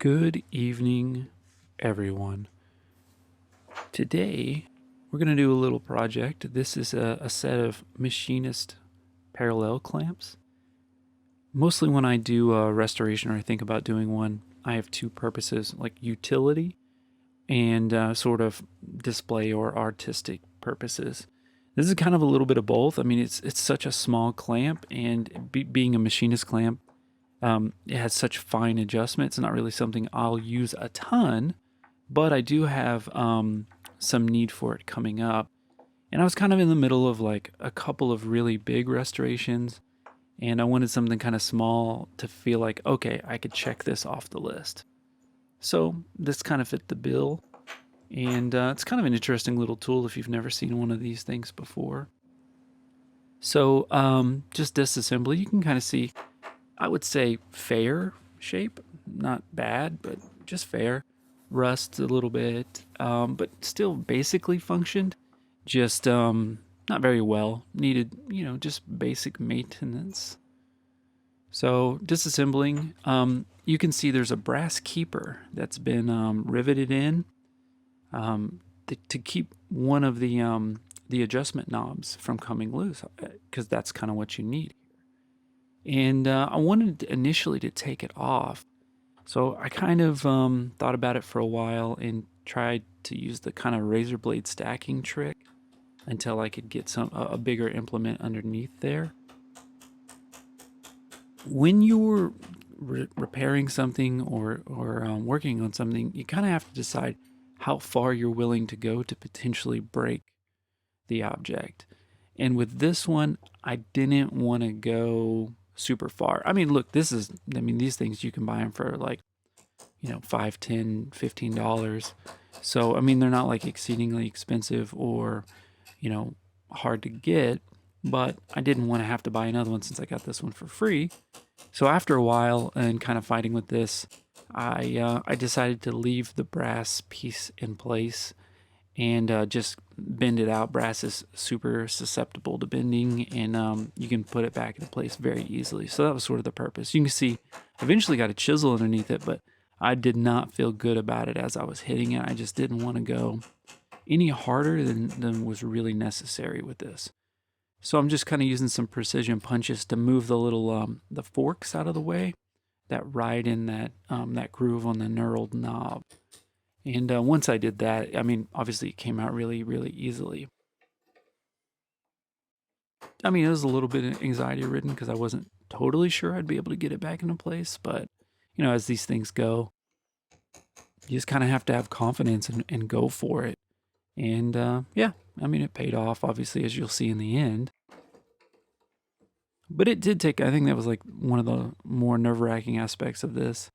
Good evening, everyone. Today, we're going to do a little project. This is a set of Machinist parallel clamps. Mostly when I do a restoration or I think about doing one, I have two purposes, like utility and sort of display or artistic purposes. This is kind of a little bit of both. I mean, it's such a small clamp, and being a machinist clamp, it has such fine adjustments. It's not really something I'll use a ton, but I do have some need for it coming up. And I was kind of in the middle of like a couple of really big restorations, and I wanted something kind of small to feel like, okay, I could check this off the list. So this kind of fit the bill, and it's kind of an interesting little tool if you've never seen one of these things before. So just disassembly, you can kind of see, I would say fair shape, not bad, but just fair. Rust a little bit, but still basically functioned. Just not very well. Needed, just basic maintenance. So disassembling, you can see there's a brass keeper that's been riveted in to keep one of the adjustment knobs from coming loose, because that's kind of what you need. And I wanted initially to take it off, so I kind of thought about it for a while and tried to use the kind of razor blade stacking trick until I could get a bigger implement underneath there. When you're repairing something or working on something, you kind of have to decide how far you're willing to go to potentially break the object. And with this one, I didn't want to go super far. I mean, look, these things you can buy them for like, $5, $10, $15. So, I mean, they're not like exceedingly expensive or, hard to get, but I didn't want to have to buy another one since I got this one for free. So after a while and kind of fighting with this, I decided to leave the brass piece in place and just bend it out. Brass is super susceptible to bending, and you can put it back into place very easily. So that was sort of the purpose. You can see I eventually got a chisel underneath it, but I did not feel good about it as I was hitting it. I just didn't want to go any harder than was really necessary with this. So I'm just kind of using some precision punches to move the little the forks out of the way that ride in that groove on the knurled knob. And once I did that, I mean, obviously it came out really, really easily. I mean, it was a little bit anxiety ridden because I wasn't totally sure I'd be able to get it back into place. But, as these things go, you just kind of have to have confidence and go for it. And yeah, I mean, it paid off, obviously, as you'll see in the end. But it did take, I think that was like one of the more nerve-wracking aspects of this.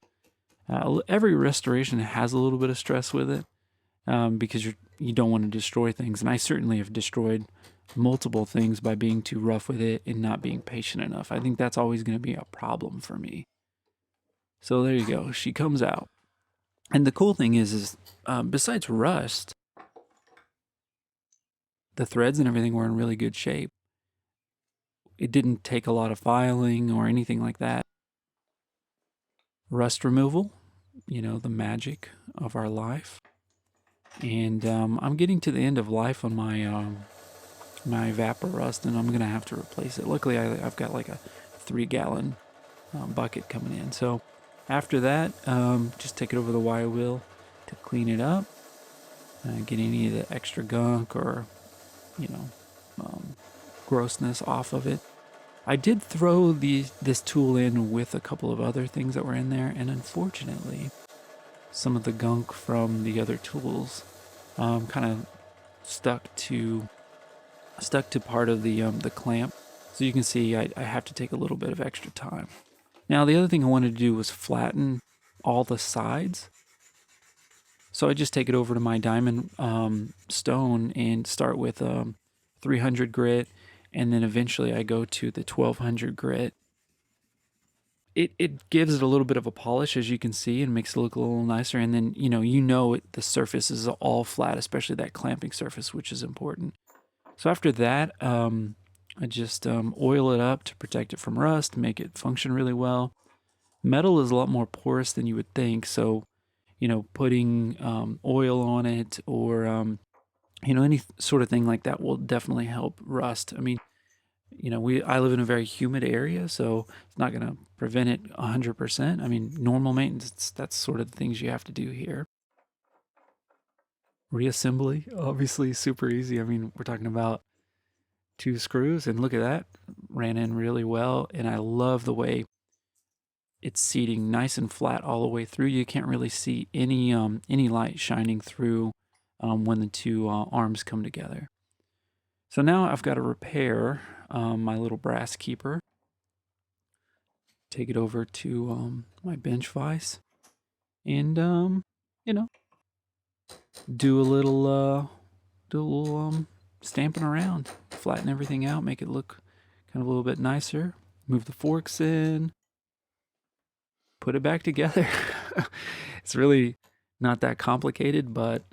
Every restoration has a little bit of stress with it because you don't want to destroy things. And I certainly have destroyed multiple things by being too rough with it and not being patient enough. I think that's always going to be a problem for me. So there you go. She comes out. And the cool thing is besides rust, the threads and everything were in really good shape. It didn't take a lot of filing or anything like that. Rust removal, the magic of our life. And I'm getting to the end of life on my Vapor Rust, and I'm gonna have to replace it. Luckily, I've got like a 3-gallon bucket coming in. So after that, just take it over the wire wheel to clean it up, get any of the extra gunk or grossness off of it. I did throw this tool in with a couple of other things that were in there, and unfortunately, some of the gunk from the other tools kind of stuck to part of the clamp. So you can see I have to take a little bit of extra time. Now, the other thing I wanted to do was flatten all the sides. So I just take it over to my diamond stone and start with 300 grit. And then eventually I go to the 1200 grit. It gives it a little bit of a polish, as you can see, and makes it look a little nicer. And then, the surface is all flat, especially that clamping surface, which is important. So after that, I just oil it up to protect it from rust, make it function really well. Metal is a lot more porous than you would think, so putting oil on it or any sort of thing like that will definitely help rust. I mean, I live in a very humid area, so it's not going to prevent it 100%. I mean, normal maintenance, that's sort of the things you have to do here. Reassembly, obviously super easy. I mean, we're talking about 2 screws, and look at that, ran in really well. And I love the way it's seating nice and flat all the way through. You can't really see any light shining through when the two arms come together. So now I've got to repair my little brass keeper. Take it over to my bench vise, and you know, do a little stamping around, flatten everything out, make it look kind of a little bit nicer. Move the forks in, put it back together. It's really not that complicated, but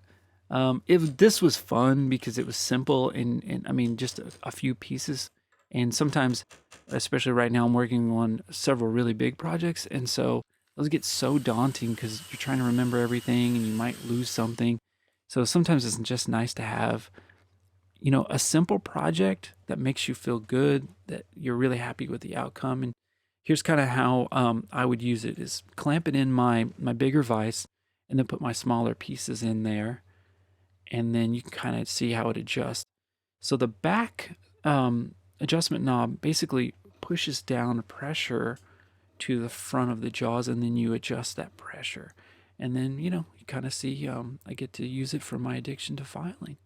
this was fun because it was simple and I mean just a few pieces. And sometimes, especially right now, I'm working on several really big projects, and so those get so daunting because you're trying to remember everything and you might lose something. So sometimes it's just nice to have a simple project that makes you feel good, that you're really happy with the outcome. And here's kind of how I would use it: is clamp it in my bigger vise, and then put my smaller pieces in there, and then you can kind of see how it adjusts. So the back adjustment knob basically pushes down pressure to the front of the jaws, and then you adjust that pressure. And then, you kind of see I get to use it for my addiction to filing.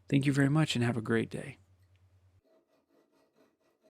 Thank you very much and have a great day.